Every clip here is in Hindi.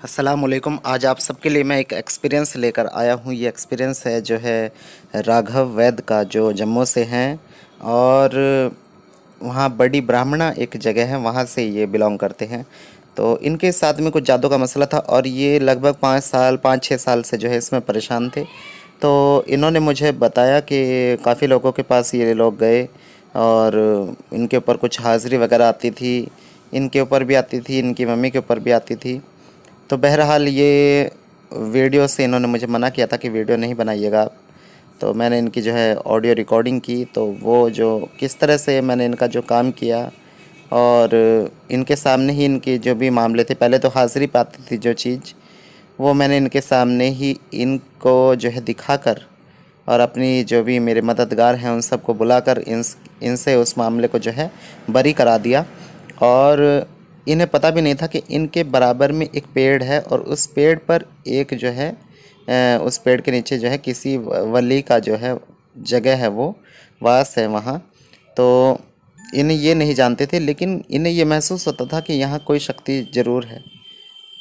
अस्सलामुअलैकुम। आज आप सबके लिए मैं एक एक्सपीरियंस लेकर आया हूँ। ये एक्सपीरियंस है जो है राघव वैद का, जो जम्मू से हैं और वहाँ बड़ी ब्राह्मणा एक जगह है, वहाँ से ये बिलोंग करते हैं। तो इनके साथ में कुछ जादू का मसला था और ये लगभग 5-6 साल से जो है इसमें परेशान थे। तो इन्होंने मुझे बताया कि काफ़ी लोगों के पास ये लोग गए और इनके ऊपर कुछ हाज़िरी वगैरह आती थी, इनके ऊपर भी आती थी, इनकी मम्मी के ऊपर भी आती थी। तो बहरहाल ये वीडियो से इन्होंने मुझे मना किया था कि वीडियो नहीं बनाइएगा आप। तो मैंने इनकी जो है ऑडियो रिकॉर्डिंग की, तो वो जो किस तरह से मैंने इनका जो काम किया और इनके सामने ही इनके जो भी मामले थे, पहले तो हाज़िरी पाती थी जो चीज़, वो मैंने इनके सामने ही इनको जो है दिखाकर और अपनी जो भी मेरे मददगार हैं उन सबको बुलाकर इनसे उस मामले को जो है बरी करा दिया। और इन्हें पता भी नहीं था कि इनके बराबर में एक पेड़ है और उस पेड़ पर एक जो है उस पेड़ के नीचे जो है किसी वली का जो है जगह है, वो वास है वहाँ। तो इन्हें ये नहीं जानते थे, लेकिन इन्हें ये महसूस होता था कि यहाँ कोई शक्ति ज़रूर है।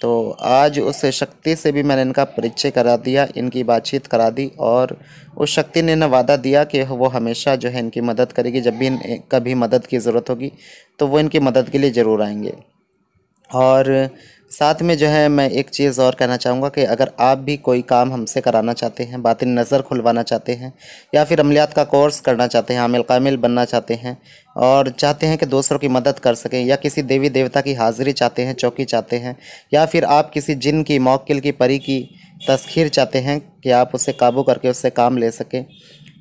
तो आज उस शक्ति से भी मैंने इनका परिचय करा दिया, इनकी बातचीत करा दी और उस शक्ति ने इन्हें वादा दिया कि वो हमेशा जो है इनकी मदद करेगी। जब भी इन्हें कभी मदद की ज़रूरत होगी तो वो इनकी मदद के लिए ज़रूर आएंगे। और साथ में जो है मैं एक चीज़ और कहना चाहूँगा कि अगर आप भी कोई काम हमसे कराना चाहते हैं, बातिन नज़र खुलवाना चाहते हैं या फिर अमलियात का कोर्स करना चाहते हैं, आमिल कामिल बनना चाहते हैं और चाहते हैं कि दूसरों की मदद कर सकें, या किसी देवी देवता की हाज़िरी चाहते हैं, चौकी चाहते हैं, या फिर आप किसी जिन की, मौक्किल की, परी की तस्खीर चाहते हैं कि आप उससे काबू करके उससे काम ले सकें,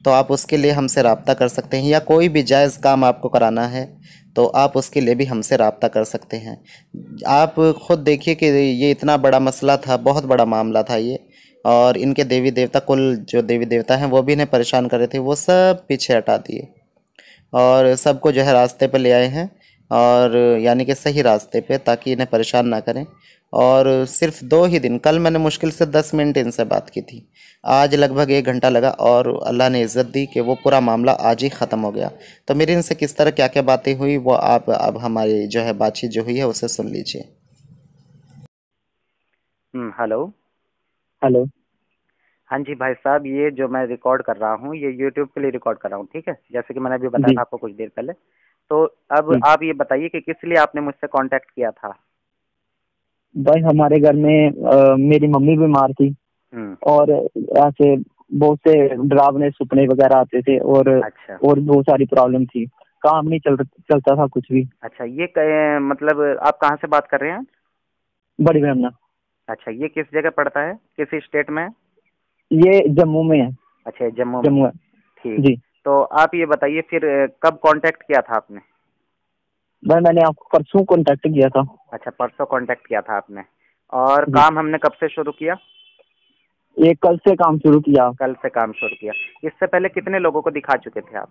तो आप उसके लिए हमसे रब्ता कर सकते हैं। या कोई भी जायज़ काम आपको कराना है तो आप उसके लिए भी हमसे रब्ता कर सकते हैं। आप खुद देखिए कि ये इतना बड़ा मसला था, बहुत बड़ा मामला था ये। और इनके देवी देवता, कुल जो देवी देवता हैं वो भी इन्हें परेशान कर रहे थे, वो सब पीछे हटा दिए और सबको जो है रास्ते पे ले आए हैं, और यानी कि सही रास्ते पे, ताकि इन्हें परेशान ना करें। और सिर्फ 2 ही दिन, कल मैंने मुश्किल से 10 मिनट इनसे बात की थी, आज लगभग 1 घंटा लगा और अल्लाह ने इज़्ज़त दी कि वो पूरा मामला आज ही ख़त्म हो गया। तो मेरी इनसे किस तरह क्या क्या बातें हुई वो आप अब हमारी जो है बातचीत जो हुई है उसे सुन लीजिए। हेलो। हेलो। हाँ जी भाई साहब, ये जो मैं रिकॉर्ड कर रहा हूँ ये यूट्यूब के लिए रिकॉर्ड कर रहा हूँ, ठीक है, जैसे कि मैंने अभी बताया जी था आपको कुछ देर पहले। तो अब जी आप ये बताइए कि किस लिए आपने मुझसे कांटेक्ट किया था। भाई, हमारे घर में मेरी मम्मी बीमार थी हम्म। और ऐसे बहुत से डरावने सपने वगैरह आते थे अच्छा। और बहुत सारी प्रॉब्लम थी। काम नहीं चलता था कुछ भी। अच्छा, ये मतलब आप कहाँ से बात कर रहे हैं। बड़ी बहन ना। अच्छा, ये किस जगह पड़ता है, किस स्टेट में है। ये जम्मू में है। अच्छा, ये जम्मू में। जम्मू है। ठीक। जी तो आप ये बताइए फिर कब कांटेक्ट किया था आपने। भाई, मैंने आपको परसों कांटेक्ट किया था। अच्छा, परसों कांटेक्ट किया था आपने। और जी, काम हमने कब से शुरू किया। ये कल से काम शुरू किया। कल से काम शुरू किया। इससे पहले कितने लोगों को दिखा चुके थे आप।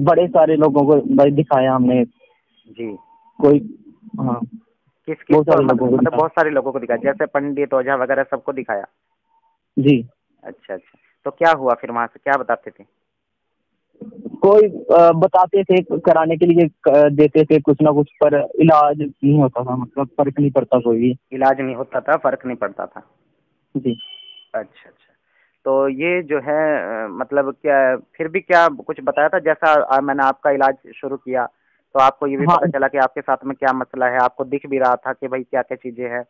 बड़े सारे लोगों को भाई दिखाया हमने। जी। कोई, हाँ, किस किस बहुत को, सारे लोगों को मतलब दिखाया। बहुत सारे लोगों को दिखाया, जैसे पंडित ओझा वगैरह सबको दिखाया। जी। अच्छा अच्छा। तो क्या हुआ फिर, वहां से क्या बताते थे। कोई बताते थे, कराने के लिए देते थे कुछ ना कुछ, पर इलाज नहीं होता था, मतलब फर्क नहीं पड़ता कोई भी। इलाज नहीं होता था, फर्क नहीं पड़ता था। जी। अच्छा अच्छा। तो ये जो है मतलब क्या, फिर भी क्या कुछ बताया था, जैसा मैंने आपका इलाज शुरू किया तो आपको ये भी हाँ पता चला कि आपके साथ में क्या मसला है, आपको दिख भी रहा था कि भाई क्या क्या चीजें हैं।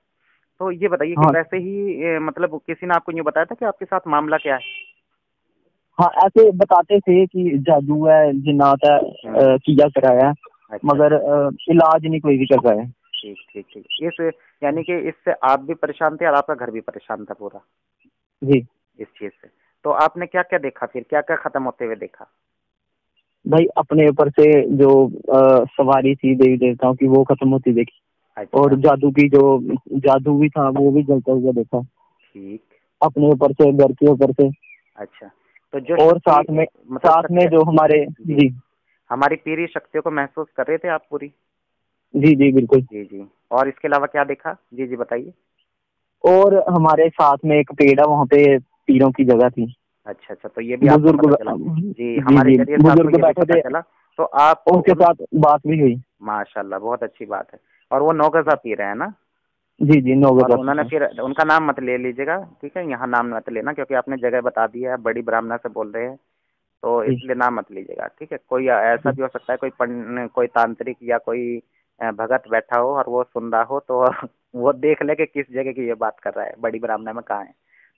तो ये बताइए कि हाँ वैसे ही मतलब किसी ने आपको यूँ बताया था कि आपके साथ मामला क्या है। हाँ, ऐसे बताते थे कि जादू है, जिन्नात है, हम्म। किया कराया है, अच्छा मगर अच्छा। इलाज नहीं कोई भी कर रहा है। ठीक ठीक ठीक। इस यानी कि इससे आप भी परेशान थे और आपका घर भी परेशान था पूरा, जी इस चीज से। तो आपने क्या क्या देखा फिर, क्या क्या खत्म होते हुए देखा। भाई, अपने ऊपर से जो सवारी थी देवी देवताओं की, वो खत्म होती देखी। और अच्छा। जादू की जो जादू भी था वो भी जलता हुआ देखा, ठीक। अपने ऊपर से, घर के ऊपर से। अच्छा। तो जो और शक्ति, मतलब साथ में शक्ति। जो हमारे। जी। जी हमारी पीरी शक्तियों को महसूस कर रहे थे आप पूरी। जी जी बिल्कुल। जी जी। और इसके अलावा क्या देखा, जी जी बताइए। और हमारे साथ में एक पेड़ है, वहाँ पे पीरों की जगह थी। अच्छा अच्छा, तो ये भी आपको बुजुर्ग पता चला। जी, जी हमारे जी, जरिए से आपको बुजुर्ग ये भी बैठे पता थे, चला। तो आप उनके उन, साथ बात भी हुई। माशाल्लाह बहुत अच्छी बात है। और वो 9 गज़ा पी रहे हैं ना। जी जी, 9 और बजे उन्होंने था। फिर उनका नाम मत ले लीजिएगा, ठीक है, यहाँ नाम मत लेना, क्योंकि आपने जगह बता दी है, बड़ी ब्राह्मणा से बोल रहे हैं, तो जी इसलिए नाम मत लीजिएगा, ठीक है। कोई ऐसा जी भी हो सकता है, कोई तांत्रिक या कोई भगत बैठा हो और वो सुन रहा हो, तो वो देख ले कि किस जगह की ये बात कर रहा है, बड़ी ब्राह्मणा में कहाँ है।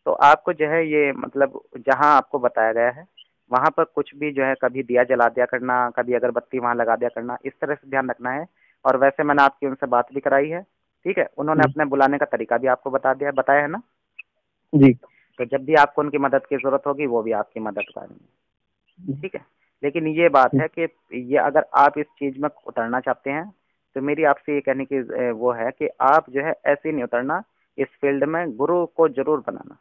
तो आपको जो है ये मतलब जहाँ आपको बताया गया है वहाँ पर कुछ भी जो है कभी दिया जला दिया करना, कभी अगरबत्ती वहाँ लगा दिया करना, इस तरह से ध्यान रखना है। और वैसे मैंने आपकी उनसे बात भी कराई है, ठीक है, उन्होंने जी अपने बुलाने का तरीका भी आपको बताया है ना। जी तो जब भी आपको उनकी मदद की जरूरत होगी वो भी आपकी मदद करेंगे, ठीक है। लेकिन ये बात जी है कि ये अगर आप इस चीज में उतरना चाहते हैं तो मेरी आपसे ये कहने की वो है कि आप जो है ऐसे नहीं उतरना, इस फील्ड में गुरु को जरूर बनाना,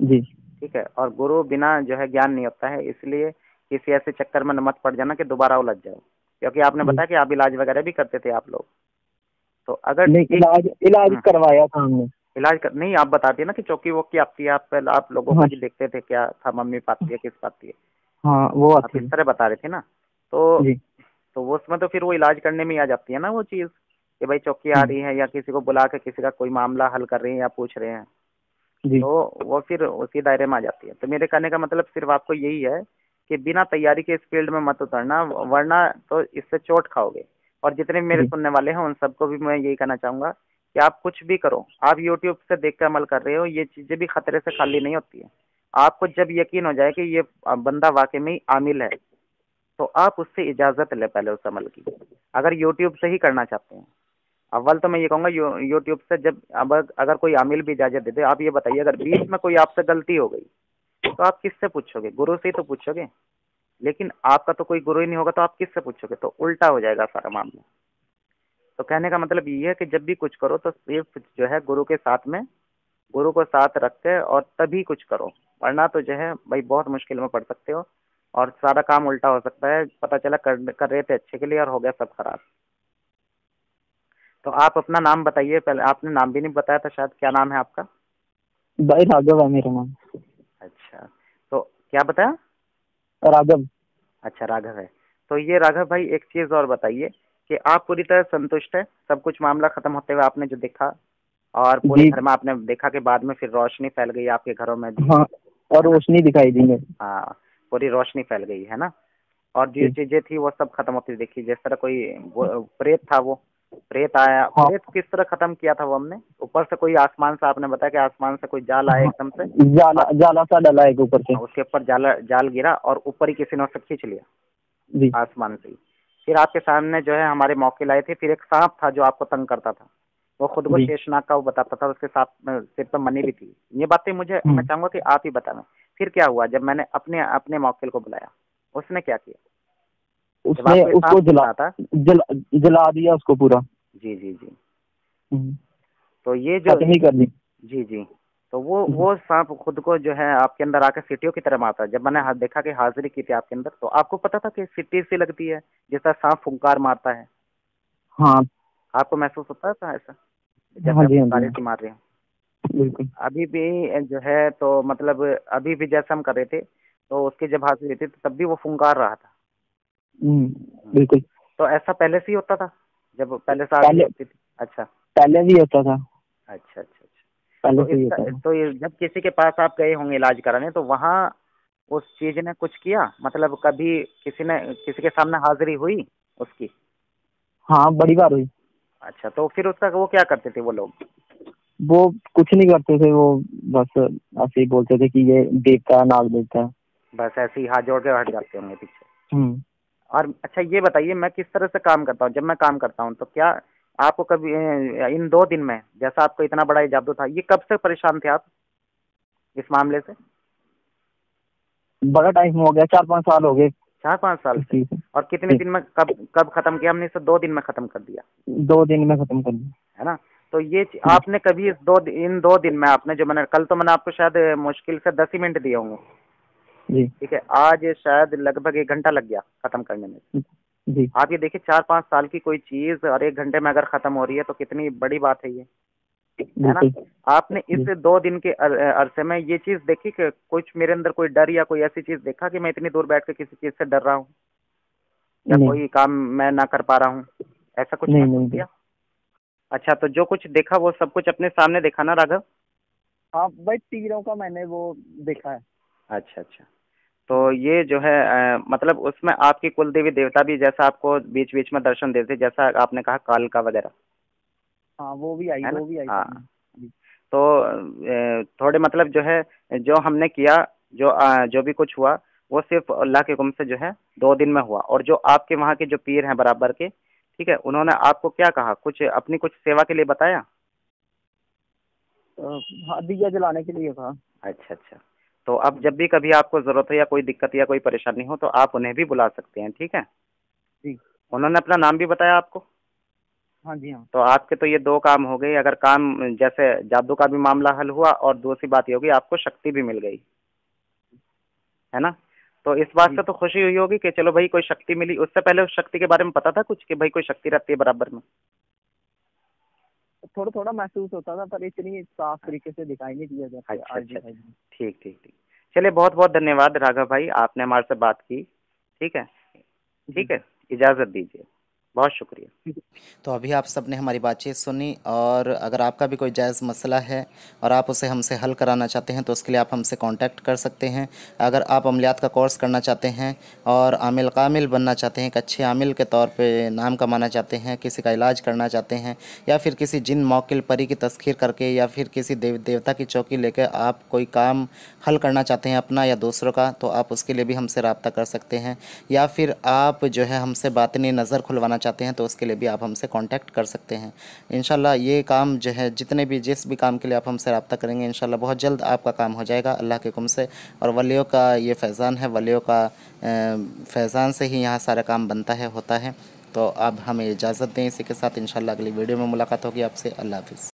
जी ठीक है। और गुरु बिना जो है ज्ञान नहीं होता है, इसलिए किसी ऐसे चक्कर में मत पड़ जाना कि दोबारा उलझ जाओ, क्योंकि आपने जी। बताया कि आप इलाज वगैरह भी करते थे आप लोग। तो अगर नहीं, एक इलाज इलाज हम्म, करवाया था हमने। नहीं, आप बताती है ना कि चौकी वोकी आती है, आप पहले आप लोगों का हाँ भी देखते थे क्या था, मम्मी पाती है किस पाती है, हाँ, वो आप आती इस है। तरह बता रहे थे ना। तो जी। वो उसमें तो फिर वो इलाज करने में ही आ जाती है ना वो चीज़, कि भाई चौकी आ हम्म, रही है या किसी को बुला के किसी का कोई मामला हल कर रहे हैं या पूछ रहे हैं, जी तो वो फिर उसी दायरे में आ जाती है। तो मेरे कहने का मतलब सिर्फ आपको यही है कि बिना तैयारी के इस फील्ड में मत उतरना, वरना तो इससे चोट खाओगे। और जितने भी मेरे जी सुनने वाले हैं उन सबको भी मैं यही कहना चाहूंगा कि आप कुछ भी करो, आप यूट्यूब से देख कर अमल कर रहे हो, ये चीजें भी खतरे से खाली नहीं होती है। आपको जब यकीन हो जाए कि ये बंदा वाकई में ही आमिल है, तो आप उससे इजाजत ले पहले उस अमल की, अगर यूट्यूब से ही करना चाहते हैं। अव्वल तो मैं ये कहूंगा यूट्यूब से जब अब अगर कोई आमिल भी इजाजत दे दे, आप ये बताइए अगर बीच में कोई आपसे गलती हो गई तो आप किससे पूछोगे, गुरु से ही तो पूछोगे। लेकिन आपका तो कोई गुरु ही नहीं होगा तो आप किससे पूछोगे, तो उल्टा हो जाएगा सारा मामला। तो कहने का मतलब ये है कि जब भी कुछ करो तो सिर्फ जो है गुरु के साथ में, गुरु को साथ रख के और तभी कुछ करो, वरना तो जो है भाई बहुत मुश्किल में पड़ सकते हो और सारा काम उल्टा हो सकता है, पता चला कर रहे थे अच्छे के लिए और हो गया सब खराब। तो आप अपना नाम बताइए, पहले आपने नाम भी नहीं बताया था शायद, क्या नाम है आपका। भाई, राघव है मेरा नाम। अच्छा, तो क्या बताया। राघव। अच्छा, राघव है। तो ये राघव भाई एक चीज और बताइए कि आप पूरी तरह संतुष्ट है, सब कुछ मामला खत्म होते हुए आपने जो देखा, और पूरे जी। घर में आपने देखा कि बाद में फिर रोशनी फैल गई आपके घरों में भी, हाँ, और है ना। रोशनी दिखाई दी मेरे। हाँ, पूरी रोशनी फैल गई है ना। और जो जी। चीजें थी वो सब खत्म होती देखी, जिस तरह कोई प्रेत था, वो प्रेत आया, हाँ प्रेत किस तरह खत्म किया था वो हमने, ऊपर से कोई आसमान से, आपने बताया कि आसमान से कोई जाल आया हाँ, एकदम से, जाला और जाला सा डला है ऊपर से। उसके ऊपर जाल जाल गिरा और ऊपर ही किसी ने उसे खींच लिया जी आसमान से ही। फिर आपके सामने जो है हमारे मौके आए थे, फिर एक सांप था जो आपको तंग करता था, वो खुद को जी। शेषनाग का वो बताता था, उसके साथ में सिर पर मनी भी थी। ये बातें मुझे, मैं हम्म। चाहूंगा कि आप ही बताएं फिर क्या हुआ जब मैंने अपने अपने मौके को बुलाया, उसने क्या किया जब उसने आपको ये सांप उसको दिख रहा था। जला दिया उसको पूरा। जी जी जी। हम्म, तो ये जो, खत्म ही कर दी। जी जी, तो वो हम्म, वो सांप खुद को जो है आपके अंदर आकर सीटियों की तरह मारता है। जब मैंने देखा कि हाजिरी की थी आपके अंदर, तो आपको पता था कि सीटी सी लगती है जैसा सांप फुंकार मारता है, हाँ आपको महसूस होता था ऐसा जैसे हाँ आप जी, हाँ जी, फुंकारे हाँ, सी मार रहे हैं। बिल्कुल। अभी भी जो है तो मतलब अभी भी जैसा हम कर रहे थे, तो उसकी जब हाजिरी थी तो तब भी वो फुंकार रहा था। बिल्कुल। तो ऐसा पहले से ही होता था जब पहले से हाजिरी पहले होती थी। अच्छा पहले भी होता था। अच्छा अच्छा अच्छा। पहले तो से ही इसका होता था। तो ये जब किसी के पास आप गए होंगे इलाज कराने, तो वहाँ उस चीज ने कुछ किया, मतलब कभी किसी ने किसी के सामने हाजिरी हुई उसकी। हाँ, बड़ी बार हुई। अच्छा, तो फिर उसका वो क्या करते थे वो लोग। वो कुछ नहीं करते थे, वो बस ऐसे ही बोलते थे कि ये देवता है, नाग देवता है। बस ऐसे ही हाथ जोड़ के हट जाते होंगे पीछे। हम्म। और अच्छा ये बताइए, मैं किस तरह से काम करता हूँ, जब मैं काम करता हूँ तो क्या आपको कभी इन 2 दिन में जैसा आपको इतना बड़ा ये जादू था, ये कब से परेशान थे आप इस मामले से। बड़ा टाइम हो गया, 4-5 साल हो गए 4-5 साल इस से। चीज से। और कितने जी, दिन में कब कब खत्म किया हमने इसे, 2 दिन में खत्म कर दिया, 2 दिन में खत्म कर दिया। है ना। तो ये जी आपने कभी इन 2 दिन में आपने जो मैंने कल, तो मैंने आपको शायद मुश्किल से 10 ही मिनट दिए होंगे, जी ठीक है, आज शायद लगभग 1 घंटा लग गया खत्म करने में। जी, आप ये देखिए 4-5 साल की कोई चीज और 1 घंटे में अगर खत्म हो रही है तो कितनी बड़ी बात है ये, है ना। बिल्कुल। आपने इस जी 2 दिन के अरसे में ये चीज देखी कि कुछ मेरे अंदर कोई डर या कोई ऐसी चीज देखा कि मैं इतनी दूर बैठ के किसी चीज से डर रहा हूँ या नहीं कोई काम मैं ना कर पा रहा हूँ, ऐसा कुछ नहीं महसूस नहीं, किया। अच्छा, तो जो कुछ देखा वो सब कुछ अपने सामने देखा ना राघव? हाँ भाई, तीरों का मैंने वो देखा है। अच्छा अच्छा। तो ये जो है मतलब उसमें आपकी कुल देवी देवता भी जैसा आपको बीच बीच में दर्शन देते, जैसा आपने कहा कालका वगैरह, हाँ है ना? वो भी आई हाँ। सामने अभी। तो थोड़े मतलब जो है, जो हमने किया, जो भी कुछ हुआ, वो सिर्फ अल्लाह के हुक्म से जो है 2 दिन में हुआ। और जो आपके वहाँ के जो पीर हैं बराबर के, ठीक है, उन्होंने आपको क्या कहा, कुछ अपनी कुछ सेवा के लिए बताया? हाँ, दिया जलाने के लिए कहा। अच्छा अच्छा। तो अब जब भी कभी आपको ज़रूरत हो या कोई दिक्कत या कोई परेशानी हो तो आप उन्हें भी बुला सकते हैं, ठीक है? जी। उन्होंने अपना नाम भी बताया आपको? हाँ जी हाँ। तो आपके तो ये 2 काम हो गए। अगर काम जैसे जादू का भी मामला हल हुआ, और दूसरी बात ये होगी आपको शक्ति भी मिल गई, है ना? तो इस बात जी, से तो खुशी हुई होगी कि चलो भाई कोई शक्ति मिली। उससे पहले उस शक्ति के बारे में पता था कुछ कि भाई कोई शक्ति रहती है बराबर में? थोड़ा थोड़ा महसूस होता था, पर इतनी साफ तरीके से दिखाई नहीं दिया जैसे अच्छा आज अच्छा दिखाई अच्छा। दी। ठीक ठीक ठीक। चलिए, बहुत बहुत धन्यवाद राघव भाई, आपने हमारे से बात की। ठीक है। जी ठीक है। इजाज़त दीजिए। बहुत शुक्रिया। ठीक है। तो अभी आप सबने हमारी बातचीत सुनी, और अगर आपका भी कोई जायज़ मसला है और आप उसे हमसे हल कराना चाहते हैं तो उसके लिए आप हमसे कांटेक्ट कर सकते हैं। अगर आप अमलियात का कोर्स करना चाहते हैं और आमिल कामिल बनना चाहते हैं, एक अच्छे आमिल के तौर पे नाम कमाना चाहते हैं, किसी का इलाज करना चाहते हैं, या फिर किसी जिन मौकिल परी की तस्खीर करके या फिर किसी देवता की चौकी लेकर आप कोई काम हल करना चाहते हैं अपना या दूसरों का, तो आप उसके लिए भी हमसे रब्ता कर सकते हैं। या फिर आप जो है हमसे बातिनी नज़र खुलवाना चाहते हैं तो उसके लिए भी आप हमसे कांटेक्ट कर सकते हैं। इंशाल्लाह ये काम जो है, जिस भी काम के लिए आप हमसे रब्ता करेंगे, इंशाल्लाह बहुत जल्द आपका काम हो जाएगा अल्लाह के हुक्म से। और वलियों का ये फैज़ान है, वलियों का फैज़ान से ही यहाँ सारा काम बनता है, होता है। तो अब हमें इजाज़त दें। इसी के साथ इंशाल्लाह अगली वीडियो में मुलाकात होगी आपसे। अल्लाह हाफ़िज़।